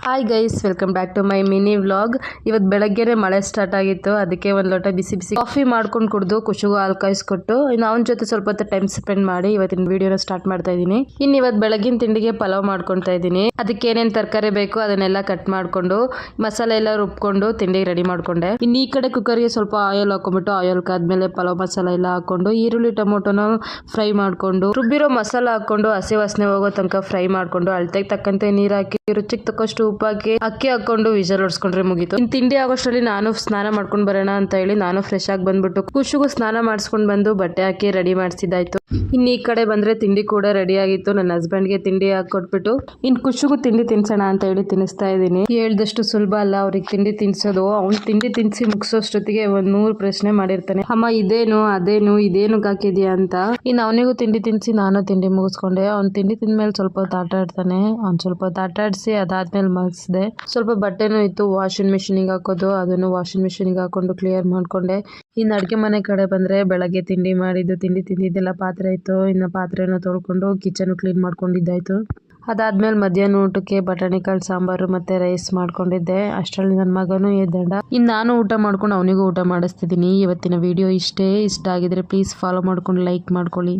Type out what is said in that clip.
Hi guys, welcome back to my mini vlog. ಇವತ್ತು ಬೆಳಗ್ಗೆನೆ ಮಳೆ ಸ್ಟಾರ್ಟ್ ಆಗಿತ್ತು. ಅದಕ್ಕೆ ಒಂದು ಲೋಟ ಬಿಸಿ ಬಿಸಿ ಕಾಫಿ ಮಾಡ್ಕೊಂಡು ಕುಡಿದು ಖುಷಿಗೂ ಹಾಲು ಕಾಯಿಸ್ಕೊಟ್ಟು ಇನ್ನು ಅವನ ಜೊತೆ ಸ್ವಲ್ಪ ಹೊತ್ತು ಟೈಮ್ ಸ್ಪೆಂಡ್ ಮಾಡಿ ಇವತ್ತಿನ ವಿಡಿಯೋನ ಸ್ಟಾರ್ಟ್ ಮಾಡ್ತಾ ಇದ್ದೀನಿ. ಇನ್ನು ಇವತ್ತು ಬೆಳಗಿನ ತಿಂಡಿಗೆ ಪಲಾವ್ ಮಾಡ್ಕೊತಾ ಇದ್ದೀನಿ. ಅದಕ್ಕೆ ಏನೇನು ತರಕಾರಿ ಬೇಕು ಅದನ್ನೆಲ್ಲ ಕಟ್ ಮಾಡ್ಕೊಂಡು ಮಸಾಲೆ ಎಲ್ಲ ರುಬ್ಕೊಂಡು ತಿಂಡಿಗೆ ರೆಡಿ ಮಾಡ್ಕೊಂಡೆ. ಇನ್ನು ಈ ಕಡೆ ಕುಕ್ಕರ್ಗೆ ಸ್ವಲ್ಪ ಆಯಿಲ್ ಹಾಕೊಂಡ್ಬಿಟ್ಟು ಆಯಿಲ್ ಕಾದ್ಮೇಲೆ ಪಲಾವ್ ಮಸಾಲ ಎಲ್ಲ ಹಾಕೊಂಡು ಈರುಳ್ಳಿ ಟೊಮೊಟೊನ ಫ್ರೈ ಮಾಡ್ಕೊಂಡು ರುಬ್ಬಿರೋ ಮಸಾಲ ಹಾಕೊಂಡು ಹಸಿ ವಾಸನೆ ಹೋಗೋ ತನಕ ಫ್ರೈ ಮಾಡ್ಕೊಂಡು ಅಳತೆಗೆ ತಕ್ಕಂತೆ ನೀರು ಹಾಕಿ ರುಚಿಗೆ ತಕ್ಕಷ್ಟು ಉಪ್ಪಾಕಿ ಅಕ್ಕಿ ಹಾಕೊಂಡು ವಿಜಲ್ ಹೊಡ್ಸ್ಕೊಂಡ್ರೆ ಮುಗೀತು. ಇನ್ನು ತಿಂಡಿ ಆಗೋಷ್ಟರಲ್ಲಿ ನಾನು ಸ್ನಾನ ಮಾಡ್ಕೊಂಡು ಬರೋಣ ಅಂತ ಹೇಳಿ ನಾನು ಫ್ರೆಶ್ ಆಗಿ ಬಂದ್ಬಿಟ್ಟು ಖುಷಿಗೂ ಸ್ನಾನ ಮಾಡಿಸ್ಕೊಂಡು ಬಂದು ಬಟ್ಟೆ ಹಾಕಿ ರೆಡಿ ಮಾಡಿಸಿದ್ದಾಯ್ತು. ಇನ್ನು ಈ ಕಡೆ ಬಂದ್ರೆ ತಿಂಡಿ ಕೂಡ ರೆಡಿ ಆಗಿತ್ತು. ನನ್ನ ಹಸ್ಬೆಂಡ್ಗೆ ತಿಂಡಿ ಹಾಕೊಟ್ಬಿಟ್ಟು ಇನ್ನು ಖುಷಿಗೂ ತಿಂಡಿ ತಿನ್ಸೋಣ ಅಂತ ಹೇಳಿ ತಿನ್ನಿಸ್ತಾ ಇದ್ದೀನಿ. ಹೇಳ್ದಷ್ಟು ಸುಲಭ ಅಲ್ಲ ಅವ್ರಿಗೆ ತಿಂಡಿ ತಿನ್ಸೋದು. ಅವ್ನು ತಿಂಡಿ ತಿನ್ಸಿ ಮುಗಿಸೋಷ್ಟೊತ್ತಿಗೆ 100 ಪ್ರಶ್ನೆ ಮಾಡಿರ್ತಾನೆ. ಅಮ್ಮ ಇದೇನು ಇದೇನು ಹಾಕಿದ್ಯಾ ಅಂತ. ಇನ್ನು ಅವನಿಗೂ ತಿಂಡಿ ತಿನ್ಸಿ ನಾನು ತಿಂಡಿ ಮುಗಿಸ್ಕೊಂಡೆ. ಅವ್ನು ತಿಂಡಿ ತಿಂದ್ಮೇಲೆ ಸ್ವಲ್ಪ ಹೊತ್ತು ಆಟ ಆಡ್ತಾನೆ. ಅವ್ನು ಸ್ವಲ್ಪ ಹೊತ್ತು ಆಟ ಆಡಿಸಿ ಅದಾದ್ಮೇಲೆ ಮಲಗಿಸಿದೆ. ಸ್ವಲ್ಪ ಬಟ್ಟೆನೂ ಇತ್ತು ವಾಷಿಂಗ್ ಮಿಷಿನಿಗೆ ಹಾಕೋದು, ಅದನ್ನು ವಾಷಿಂಗ್ ಮಿಷಿನಿಗೆ ಹಾಕೊಂಡು ಕ್ಲಿಯರ್ ಮಾಡ್ಕೊಂಡೆ. ಇನ್ನು ಅಡುಗೆ ಮನೆ ಕಡೆ ಬಂದರೆ ಬೆಳಗ್ಗೆ ತಿಂಡಿ ತಿಂದಿದ್ದೆಲ್ಲ ಪಾತ್ರೆ ಇತ್ತು. ಇನ್ನು ಪಾತ್ರೆನ ತೊಳ್ಕೊಂಡು ಕಿಚನ್ ಕ್ಲೀನ್ ಮಾಡ್ಕೊಂಡಿದ್ದಾಯ್ತು. ಅದಾದ್ಮೇಲೆ ಮಧ್ಯಾಹ್ನ ಊಟಕ್ಕೆ ಬಟಾಣಿಕಾಳು ಸಾಂಬಾರು ಮತ್ತು ರೈಸ್ ಮಾಡ್ಕೊಂಡಿದ್ದೆ. ಅಷ್ಟರಲ್ಲಿ ನನ್ನ ಮಗನೂ ಎದ್ದಂಡ. ಇನ್ನು ನಾನು ಊಟ ಮಾಡ್ಕೊಂಡು ಅವನಿಗೂ ಊಟ ಮಾಡಿಸ್ತಿದ್ದೀನಿ. ಇವತ್ತಿನ ವಿಡಿಯೋ ಇಷ್ಟ ಆಗಿದ್ರೆ ಪ್ಲೀಸ್ ಫಾಲೋ ಮಾಡ್ಕೊಂಡು ಲೈಕ್ ಮಾಡ್ಕೊಳ್ಳಿ.